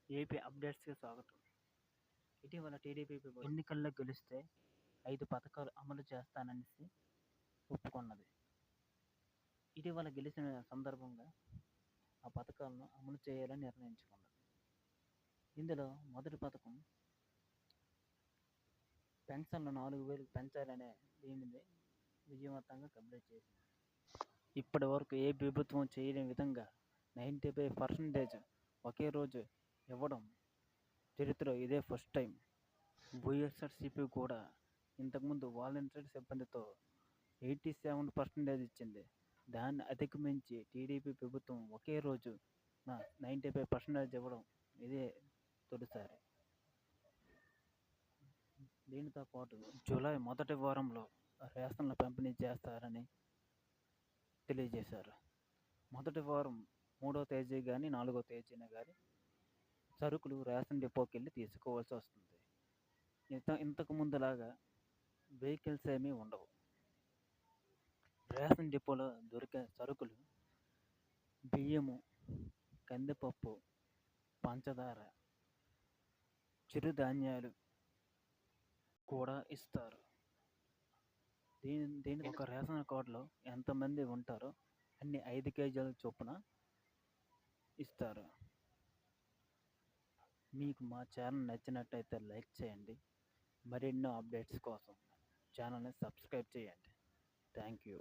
AP అప్డేట్స్కి స్వాగతం. ఇటీవల TDP ఎన్నికల్లో గెలిస్తే 5 పథకాలు అమలు చేస్తాననేసి ఒప్పుకున్నది. ఇటీవల గెలిచిన సందర్భంగా ఆ పథకాలను అమలు చేయాలని నిర్ణయించుకున్నది. ఇందులో మొదటి పథకం పెన్షన్లు 4,000 పెంచాలనే దీనిని విజయవంతంగా కంప్లీట్ చేసింది. ఇప్పటి వరకు ఏ ప్రభుత్వం చేయని విధంగా 95% ఒకే రోజు ఇవ్వడం చరిత్రలో ఇదే ఫస్ట్ టైం. వైఎస్ఆర్సీపీ కూడా ఇంతకుముందు వాలంటీర్ సిబ్బందితో 87% ఇచ్చింది. దాన్ని అధిగమించి టీడీపీ ప్రభుత్వం ఒకే రోజు 95% ఇవ్వడం ఇదే తొలిసారి. దీనితో పాటు జూలై మొదటి వారంలో రేషన్ల పంపిణీ చేస్తారని తెలియజేశారు. మొదటి వారం 3వ తేదీ కానీ 4వ తేదీన కానీ సరుకులు రేషన్ డిపోకి వెళ్ళి తీసుకోవాల్సి వస్తుంది. ఇంతకు ముందులాగా వెహికల్స్ ఏమీ ఉండవు. రేషన్ డిపోలో దొరికే సరుకులు బియ్యము, కందిపప్పు, పంచదార, చిరుధాన్యాలు కూడా ఇస్తారు. దీని ఒక రేషన్ కార్డులో ఎంతమంది ఉంటారో అన్ని 5 కేజీల చొప్పున ఇస్తారు. మీకు మా ఛానల్ నచ్చినట్టయితే లైక్ చేయండి. మరెన్నో అప్డేట్స్ కోసం ఛానల్ని సబ్స్క్రైబ్ చేయండి. Thank you.